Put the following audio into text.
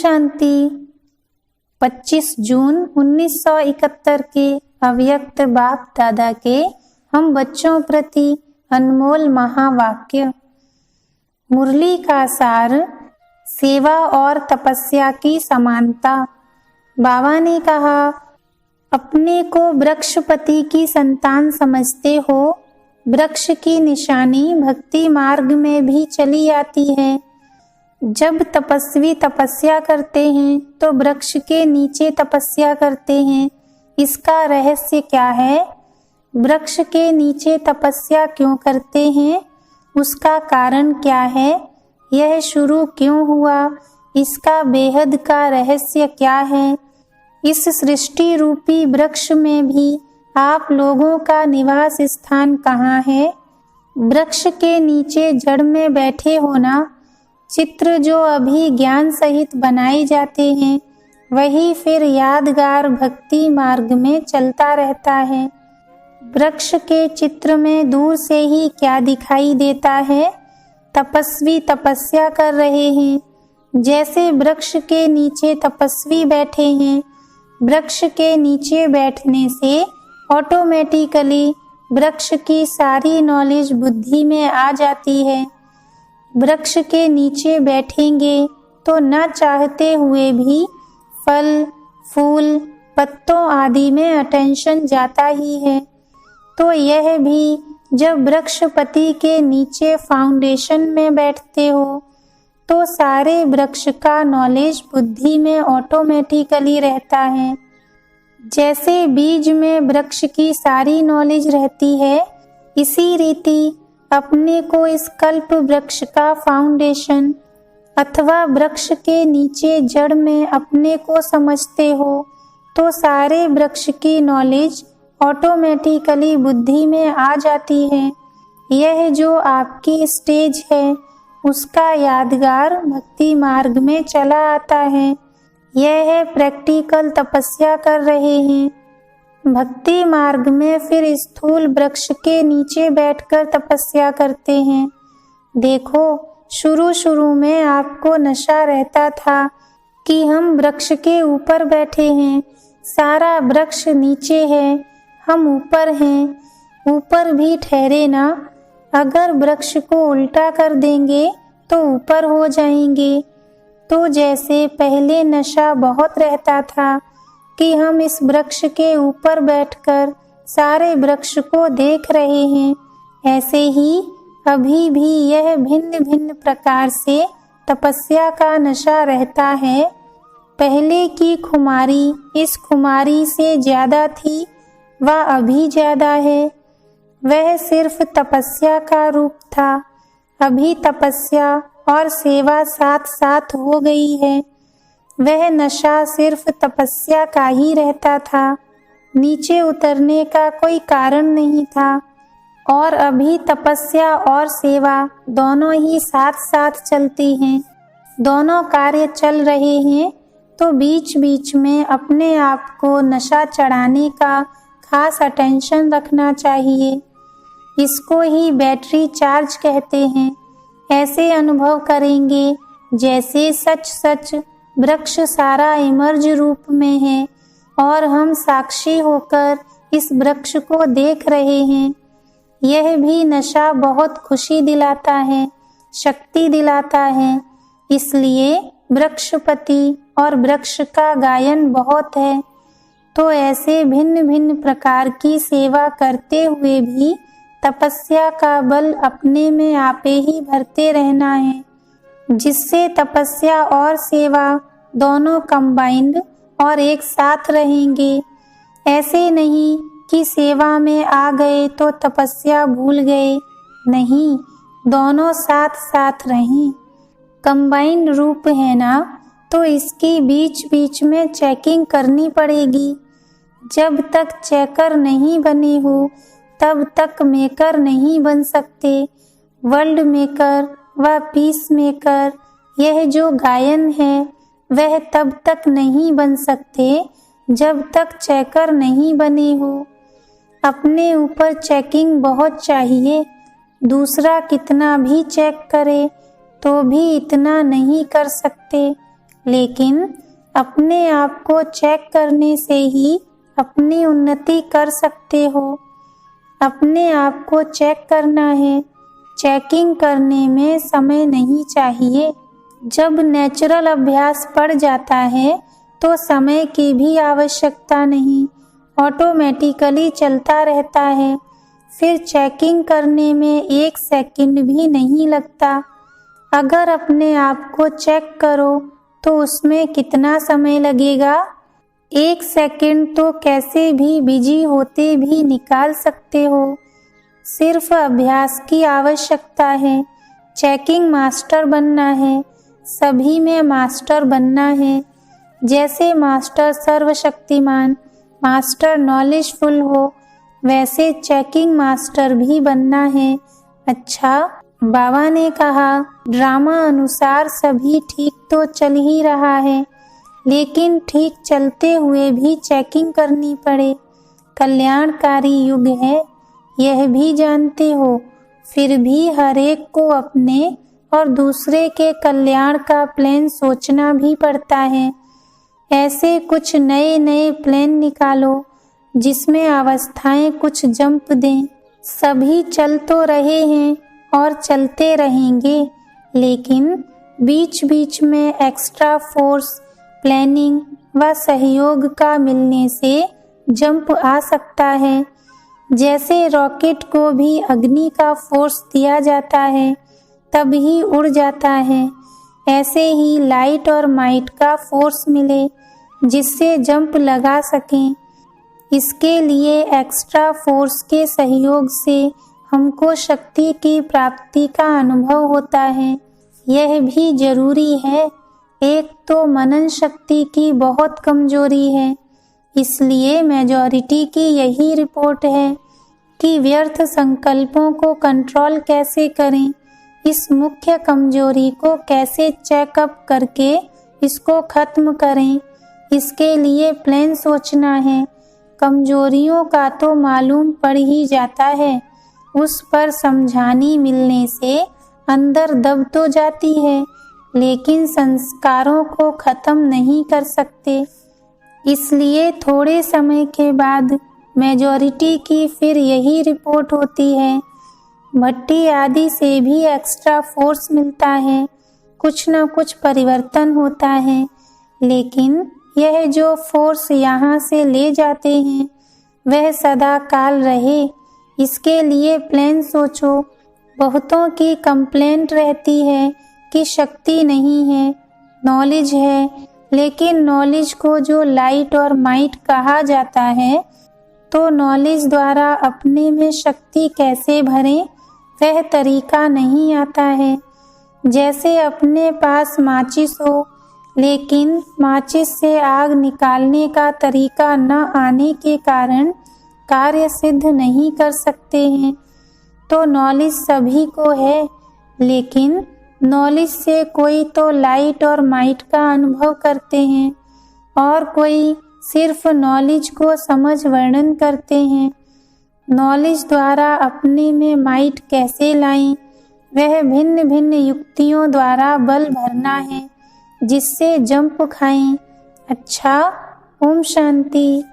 शांति। 25 जून 1971 के अव्यक्त बाप दादा के हम बच्चों प्रति अनमोल महावाक्य। मुरली का सार, सेवा और तपस्या की समानता। बाबा ने कहा, अपने को वृक्षपति की संतान समझते हो। वृक्ष की निशानी भक्ति मार्ग में भी चली आती है। जब तपस्वी तपस्या करते हैं तो वृक्ष के नीचे तपस्या करते हैं। इसका रहस्य क्या है? वृक्ष के नीचे तपस्या क्यों करते हैं? उसका कारण क्या है? यह शुरू क्यों हुआ? इसका बेहद का रहस्य क्या है? इस सृष्टि रूपी वृक्ष में भी आप लोगों का निवास स्थान कहाँ है? वृक्ष के नीचे जड़ में बैठे होना। चित्र जो अभी ज्ञान सहित बनाए जाते हैं, वही फिर यादगार भक्ति मार्ग में चलता रहता है। वृक्ष के चित्र में दूर से ही क्या दिखाई देता है? तपस्वी तपस्या कर रहे हैं। जैसे वृक्ष के नीचे तपस्वी बैठे हैं, वृक्ष के नीचे बैठने से ऑटोमेटिकली वृक्ष की सारी नॉलेज बुद्धि में आ जाती है। वृक्ष के नीचे बैठेंगे तो न चाहते हुए भी फल, फूल, पत्तों आदि में अटेंशन जाता ही है। तो यह भी जब वृक्षपति के नीचे फाउंडेशन में बैठते हो तो सारे वृक्ष का नॉलेज बुद्धि में ऑटोमेटिकली रहता है। जैसे बीज में वृक्ष की सारी नॉलेज रहती है, इसी रीति अपने को इस कल्प वृक्ष का फाउंडेशन अथवा वृक्ष के नीचे जड़ में अपने को समझते हो तो सारे वृक्ष की नॉलेज ऑटोमेटिकली बुद्धि में आ जाती है। यह जो आपकी स्टेज है, उसका यादगार भक्ति मार्ग में चला आता है। यह है प्रैक्टिकल तपस्या कर रहे हैं। भक्ति मार्ग में फिर स्थूल वृक्ष के नीचे बैठकर तपस्या करते हैं। देखो, शुरू में आपको नशा रहता था कि हम वृक्ष के ऊपर बैठे हैं, सारा वृक्ष नीचे है, हम ऊपर हैं। ऊपर भी ठहरे ना, अगर वृक्ष को उल्टा कर देंगे तो ऊपर हो जाएंगे। तो जैसे पहले नशा बहुत रहता था कि हम इस वृक्ष के ऊपर बैठकर सारे वृक्ष को देख रहे हैं, ऐसे ही अभी भी यह भिन्न भिन्न प्रकार से तपस्या का नशा रहता है। पहले की खुमारी इस खुमारी से ज्यादा थी, वह अभी ज्यादा है। वह सिर्फ तपस्या का रूप था, अभी तपस्या और सेवा साथ साथ हो गई है। वह नशा सिर्फ तपस्या का ही रहता था, नीचे उतरने का कोई कारण नहीं था। और अभी तपस्या और सेवा दोनों ही साथ साथ चलती हैं, दोनों कार्य चल रहे हैं। तो बीच बीच में अपने आप को नशा चढ़ाने का खास अटेंशन रखना चाहिए। इसको ही बैटरी चार्ज कहते हैं। ऐसे अनुभव करेंगे जैसे सच सच वृक्ष सारा इमर्ज रूप में है और हम साक्षी होकर इस वृक्ष को देख रहे हैं। यह भी नशा बहुत खुशी दिलाता है, शक्ति दिलाता है। इसलिए वृक्षपति और वृक्ष का गायन बहुत है। तो ऐसे भिन्न भिन्न प्रकार की सेवा करते हुए भी तपस्या का बल अपने में आपे ही भरते रहना है, जिससे तपस्या और सेवा दोनों कंबाइंड और एक साथ रहेंगे। ऐसे नहीं कि सेवा में आ गए तो तपस्या भूल गए, नहीं, दोनों साथ साथ रहें। कंबाइंड रूप है ना, तो इसकी बीच बीच में चेकिंग करनी पड़ेगी। जब तक चेकर नहीं बने हो तब तक मेकर नहीं बन सकते। वर्ल्ड मेकर व पीस मेकर, यह जो गायन है वह तब तक नहीं बन सकते जब तक चेकर नहीं बने हो। अपने ऊपर चेकिंग बहुत चाहिए। दूसरा कितना भी चेक करे तो भी इतना नहीं कर सकते। लेकिन अपने आप को चेक करने से ही अपनी उन्नति कर सकते हो। अपने आप को चेक करना है, चेकिंग करने में समय नहीं चाहिए। जब नेचुरल अभ्यास पड़ जाता है तो समय की भी आवश्यकता नहीं, ऑटोमेटिकली चलता रहता है। फिर चेकिंग करने में 1 सेकंड भी नहीं लगता। अगर अपने आप को चेक करो तो उसमें कितना समय लगेगा? 1 सेकंड तो कैसे भी बिजी होते भी निकाल सकते हो। सिर्फ अभ्यास की आवश्यकता है। चेकिंग मास्टर बनना है, सभी में मास्टर बनना है। जैसे मास्टर सर्वशक्तिमान, मास्टर नॉलेजफुल हो, वैसे चेकिंग मास्टर भी बनना है। अच्छा, बाबा ने कहा ड्रामा अनुसार सभी ठीक तो चल ही रहा है, लेकिन ठीक चलते हुए भी चेकिंग करनी पड़े। कल्याणकारी युग है, यह भी जानते हो, फिर भी हर एक को अपने और दूसरे के कल्याण का प्लान सोचना भी पड़ता है। ऐसे कुछ नए नए प्लान निकालो जिसमें अवस्थाएं कुछ जंप दें। सभी चल तो रहे हैं और चलते रहेंगे, लेकिन बीच बीच में एक्स्ट्रा फोर्स, प्लानिंग व सहयोग का मिलने से जंप आ सकता है। जैसे रॉकेट को भी अग्नि का फोर्स दिया जाता है तब ही उड़ जाता है, ऐसे ही लाइट और माइट का फोर्स मिले जिससे जंप लगा सकें। इसके लिए एक्स्ट्रा फोर्स के सहयोग से हमको शक्ति की प्राप्ति का अनुभव होता है। यह भी जरूरी है। एक तो मनन शक्ति की बहुत कमजोरी है, इसलिए मेजॉरिटी की यही रिपोर्ट है कि व्यर्थ संकल्पों को कंट्रोल कैसे करें, इस मुख्य कमजोरी को कैसे चेकअप करके इसको खत्म करें। इसके लिए प्लान सोचना है। कमजोरियों का तो मालूम पड़ ही जाता है, उस पर समझानी मिलने से अंदर दब तो जाती है, लेकिन संस्कारों को खत्म नहीं कर सकते। इसलिए थोड़े समय के बाद मेजॉरिटी की फिर यही रिपोर्ट होती है। भट्टी आदि से भी एक्स्ट्रा फोर्स मिलता है, कुछ न कुछ परिवर्तन होता है, लेकिन यह जो फोर्स यहाँ से ले जाते हैं वह सदा काल रहे, इसके लिए प्लान सोचो। बहुतों की कंप्लेंट रहती है कि शक्ति नहीं है, नॉलेज है, लेकिन नॉलेज को जो लाइट और माइट कहा जाता है, तो नॉलेज द्वारा अपने में शक्ति कैसे भरें वह तरीका नहीं आता है। जैसे अपने पास माचिस हो, लेकिन माचिस से आग निकालने का तरीका न आने के कारण कार्य सिद्ध नहीं कर सकते हैं। तो नॉलेज सभी को है, लेकिन नॉलेज से कोई तो लाइट और माइट का अनुभव करते हैं और कोई सिर्फ नॉलेज को समझ वर्णन करते हैं। नॉलेज द्वारा अपने में माइट कैसे लाएं, वह भिन्न भिन्न युक्तियों द्वारा बल भरना है जिससे जंप खाएं। अच्छा, ओम शांति।